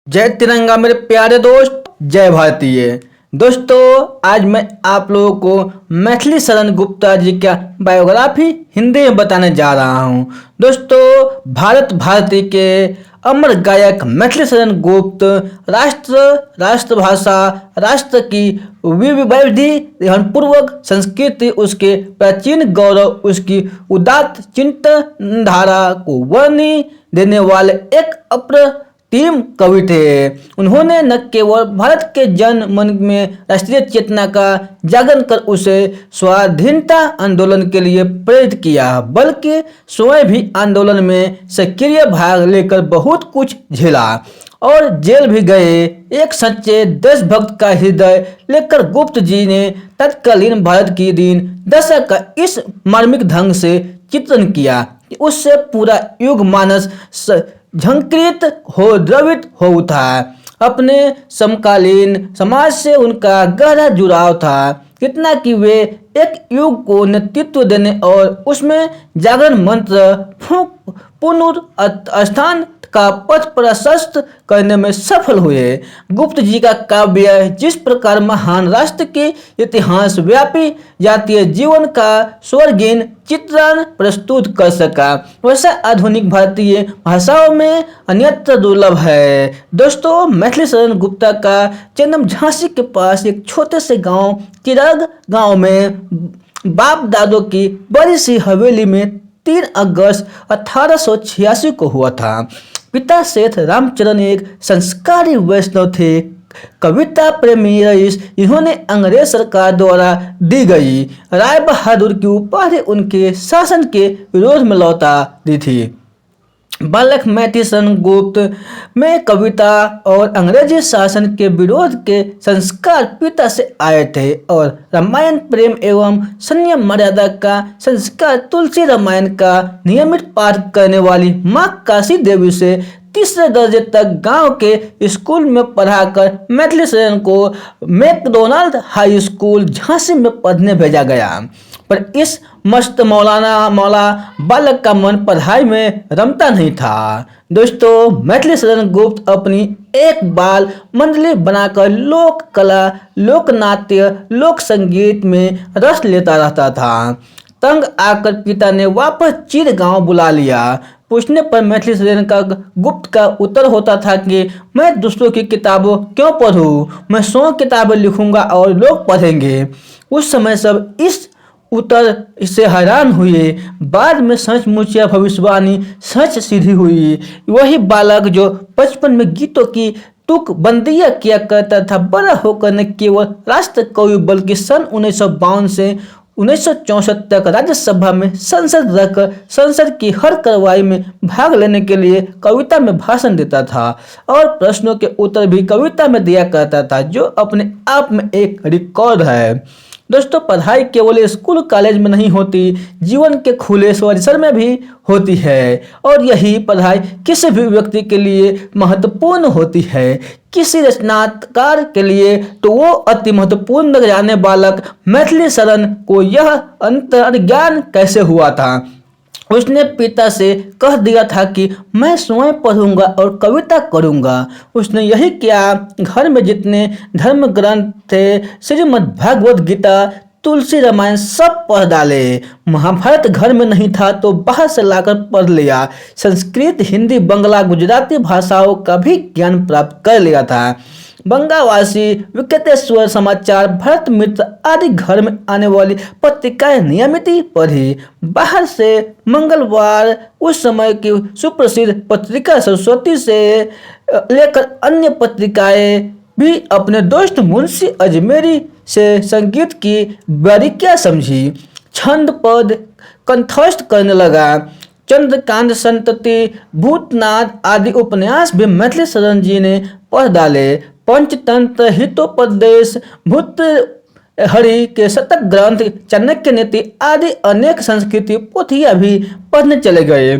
जय तिरंगा मेरे प्यारे दोस्त, जय भारतीय। दोस्तों, आज मैं आप लोगों को मैथिली शरण गुप्ता जी का बायोग्राफी हिंदी में बताने जा रहा हूं। दोस्तों, भारत भारती के अमर गायक मैथिली शरण गुप्त राष्ट्रभाषा, राष्ट्र की वैविध्य पूर्वक संस्कृति, उसके प्राचीन गौरव, उसकी उदात्त चिंतन धारा को वर्णि देने वाले एक टीम कवि थे। उन्होंने न केवल भारत के जन मन में राष्ट्रीय चेतना का जागरण कर उसे स्वाधीनता आंदोलन के लिए प्रेरित किया, बल्कि स्वयं भी आंदोलन में सक्रिय भाग लेकर बहुत कुछ झेला और जेल भी गए। एक सच्चे देशभक्त का हृदय लेकर गुप्त जी ने तत्कालीन भारत की दीन दशा का इस मार्मिक ढंग से चित्रण किया कि उससे पूरा युग मानस झंकृत हो, द्रवित हो उठा। अपने समकालीन समाज से उनका गहरा जुड़ाव था, कितना कि वे एक युग को नेतृत्व देने और उसमें जागरण मंत्र पुनरुत्थान का पथ प्रशस्त करने में सफल हुए। गुप्त जी का काव्य जिस प्रकार महान राष्ट्र के इतिहास व्यापी जातीय जीवन का स्वर्गीन चित्रण प्रस्तुत कर सका, वैसा आधुनिक भारतीय भाषाओं में अन्यत्र दुर्लभ है। दोस्तों, मैथिली शरण गुप्ता का जन्म झांसी के पास एक छोटे से गांव चिराग गांव में बाप दादों की बड़ी सी हवेली में 3 अगस्त 1886 को हुआ था। पिता सेठ रामचरण एक संस्कारी वैष्णव थे, कविता प्रेमी रईस। इन्होंने अंग्रेज सरकार द्वारा दी गई राय बहादुर की उपाधि उनके शासन के विरोध में लौटा दी थी। बालक मैथिली शरण गुप्त में कविता और अंग्रेजी शासन के विरोध के संस्कार पिता से आए थे और रामायण प्रेम एवं संयम मर्यादा का संस्कार तुलसी रामायण का नियमित पाठ करने वाली माँ काशी देवी से तीसरे दर्जे तक गांव के स्कूल में पढ़ाकर मैथिली शरण को मैकडोनाल्ड हाई स्कूल झांसी में पढ़ने भेजा गया। पर इस मस्त मौला बालक का मन पढ़ाई में रमता नहीं था। दोस्तों, मैथिली शरण गुप्त अपनी एक बाल मंडली बनाकर लोक कला, लोक नाट्य, लोक संगीत में रस लेता रहता था। तंग आकर पिता ने वापस चिरगांव बुला लिया। पूछने पर मैथिली शरण का गुप्त का उत्तर होता था कि मैं दूसरों की किताबों क्यों पढूं, मैं 100 किताबें लिखूंगा और लोग पढ़ेंगे। उस समय सब इस उत्तर से हैरान हुए। बाद में सचमुच यह भविष्यवाणी सच सिद्ध हुई। वही बालक जो बचपन में गीतों की तुक बंदियां किया करता था, बड़ा होकर न केवल राष्ट्र कवि बल्कि सन 1952 से 1964 तक राज्यसभा में संसद रहकर संसद की हर कार्रवाई में भाग लेने के लिए कविता में भाषण देता था और प्रश्नों के उत्तर भी कविता में दिया करता था, जो अपने आप में एक रिकॉर्ड है। दोस्तों, पढ़ाई केवल स्कूल कॉलेज में नहीं होती, जीवन के खुले परिसर में भी होती है और यही पढ़ाई किसी भी व्यक्ति के लिए महत्वपूर्ण होती है। किसी रचनाकार के लिए तो वो अति महत्वपूर्ण जाने बालक मैथिली शरण को यह अंतर्ज्ञान कैसे हुआ था। उसने पिता से कह दिया था कि मैं स्वयं पढ़ूंगा और कविता करूंगा। उसने यही किया। घर में जितने धर्म ग्रंथ थे, श्रीमद् भागवत गीता, तुलसी रामायण सब पढ़ डाले। महाभारत घर में नहीं था तो बाहर से लाकर पढ़ लिया। संस्कृत, हिंदी, बंगला, गुजराती भाषाओं का भी ज्ञान प्राप्त कर लिया था। बंगावासी, विकटेश्वर समाचार, भारत मित्र आदि घर में आने वाली पत्रिकाएं नियमित ही पढ़ी। बाहर से मंगलवार, उस समय की सुप्रसिद्ध पत्रिका सरस्वती से लेकर अन्य पत्रिकाएं भी अपने दोस्त मुंशी अजमेरी से संगीत की बारीकियां समझी। छंद पद कंठस्थ करने लगा। चंद्रकांत संतति, भूतनाथ आदि उपन्यास भी मैथिली शरण जी ने पढ़ डाले। पंचतंत्र, हितोपदेश, भर्तृहरि के शतक ग्रंथ, चाणक्य नीति आदि अनेक संस्कृति पोथियां भी पढ़ने चले गए।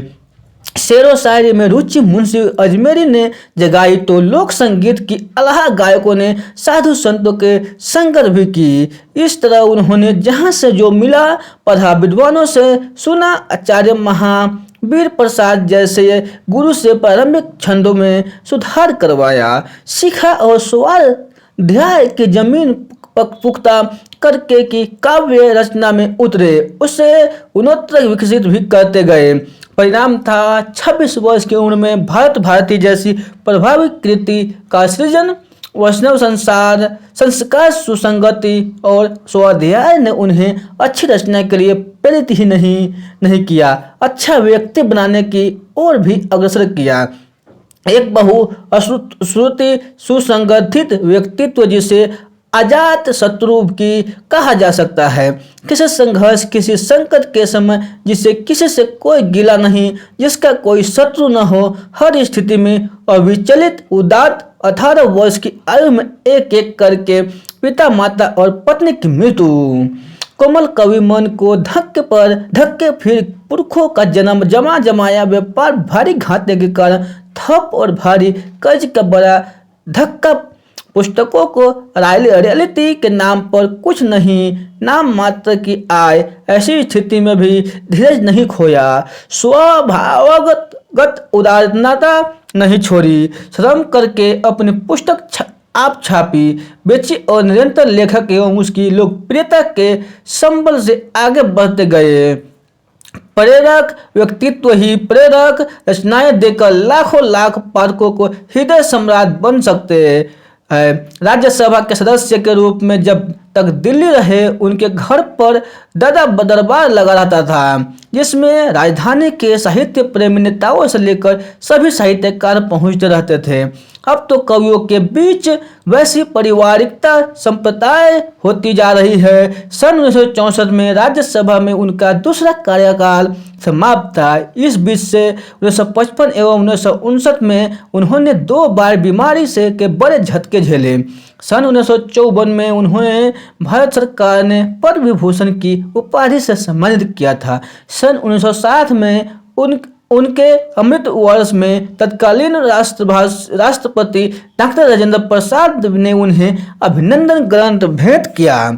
शेरो शायरी में रुचि मुंशी अजमेरी ने जगाई तो लोक संगीत की अलाहा गायकों ने साधु संतों के संगत भी की। इस तरह उन्होंने जहाँ से जो मिला पढ़ा, विद्वानों से सुना, आचार्य महावीर प्रसाद जैसे गुरु से प्रारंभिक छंदों में सुधार करवाया, सीखा और स्वाध्याय की जमीन पुख्ता करके की काव्य रचना में उतरे, उसे उन्नत विकसित भी करते गए। परिणाम था 26 वर्ष की उम्र में भारत भारती जैसी प्रभावी कृति का सृजन। वैष्णव संस्कार, सुसंगति और स्वाध्याय ने उन्हें अच्छी रचना के लिए प्रेरित ही नहीं किया, अच्छा व्यक्ति बनाने की ओर भी अग्रसर किया। एक श्रुति सुसंगठित व्यक्तित्व जिसे अजात शत्रु की कहा जा सकता है। किसी संघर्ष, किसी संकट के समय जिसे किसी से कोई गिला नहीं, जिसका कोई शत्रु न हो, हर स्थिति में अविचलित उदात्त 18 वर्ष की आयु में एक एक करके पिता, माता और पत्नी की मृत्यु। कोमल कवि मन को धक्के पर धक्के, फिर पुरखों का जन्म, जमाया व्यापार, भारी घाटे के कारण थप और भारी कर्ज का बड़ा धक्का, पुस्तकों को रॉयल्टी के नाम पर कुछ नहीं, नाम मात्र की आय। ऐसी स्थिति में भी धीरज नहीं खोया, स्वभावगत उदारता नहीं छोड़ी, श्रम करके अपनी पुस्तक आप छापी, बेची और निरंतर लेखक एवं उसकी लोकप्रियता के संबल से आगे बढ़ते गए। प्रेरक व्यक्तित्व ही प्रेरक रचनाएं देकर लाखों लाख पाठकों को हृदय सम्राट बन सकते है। राज्यसभा के सदस्य के रूप में जब तक दिल्ली रहे, उनके घर पर दरबार लगा रहता था, जिसमें राजधानी के साहित्य प्रेमी नेताओं से लेकर सभी साहित्यकार पहुंचते रहते थे। अब तो कवियों के बीच वैसी पारिवारिकता संप्रदाय होती जा रही है। सन 1964 में राज्यसभा में उनका दूसरा कार्यकाल समाप्त था। इस बीच से 1955 एवं 1959 में उन्होंने 2 बार बीमारी से के बड़े झटके झेले। सन 1954 में उन्हें भारत सरकार ने पद्म विभूषण की उपाधि से सम्मानित किया था। सन 1960 में उनके अमृत वर्ष में तत्कालीन राष्ट्रपति डॉक्टर राजेंद्र प्रसाद ने उन्हें अभिनंदन ग्रंथ भेंट किया।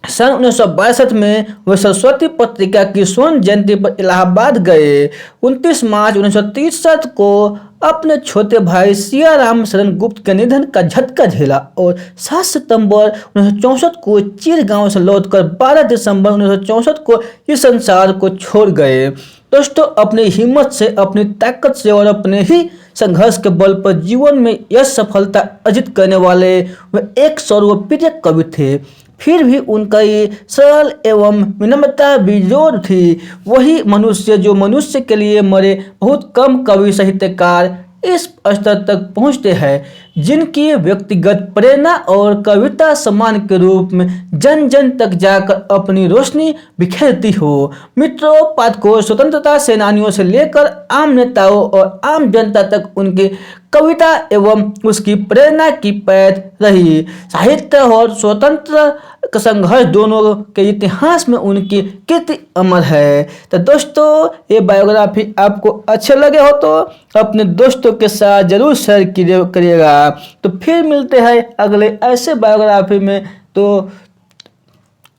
सन 1962 में वे सरस्वती पत्रिका की स्वर्ण जयंती पर इलाहाबाद गए। 29 मार्च 1963 को अपने छोटे भाई सियाराम शरण गुप्त के निधन का झटका झेला और 7 सितंबर 1964 को चिरगांव से लौटकर 12 दिसंबर 1964 को इस संसार को छोड़ गए। दोस्तों, अपनी हिम्मत से, अपनी ताकत से और अपने ही संघर्ष के बल पर जीवन में यह सफलता अर्जित करने वाले वे एक सर्वप्रिय कवि थे। फिर भी उनका ये सरल एवं विनम्रता बेजोड़ थी। वही मनुष्य जो मनुष्य के लिए मरे। बहुत कम कवि साहित्यकार इस स्तर तक पहुंचते हैं जिनकी व्यक्तिगत प्रेरणा और कविता सम्मान के रूप में जन जन तक जाकर अपनी रोशनी बिखेरती हो। मित्रों, पाठकों, स्वतंत्रता सेनानियों से लेकर आम नेताओं और आम जनता तक उनकी कविता एवं उसकी प्रेरणा की पैठ रही। साहित्य और स्वतंत्र संघर्ष दोनों के इतिहास में उनकी कीर्ति अमर है। तो दोस्तों, ये बायोग्राफी आपको अच्छे लगे हो तो अपने दोस्तों के साथ जरूर शेयर करिएगा। तो फिर मिलते हैं अगले ऐसे बायोग्राफी में। तो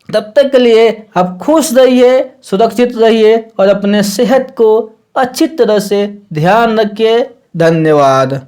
तब तक के लिए आप खुश रहिए, सुरक्षित रहिए और अपने सेहत को अच्छी तरह से ध्यान रखिए। धन्यवाद।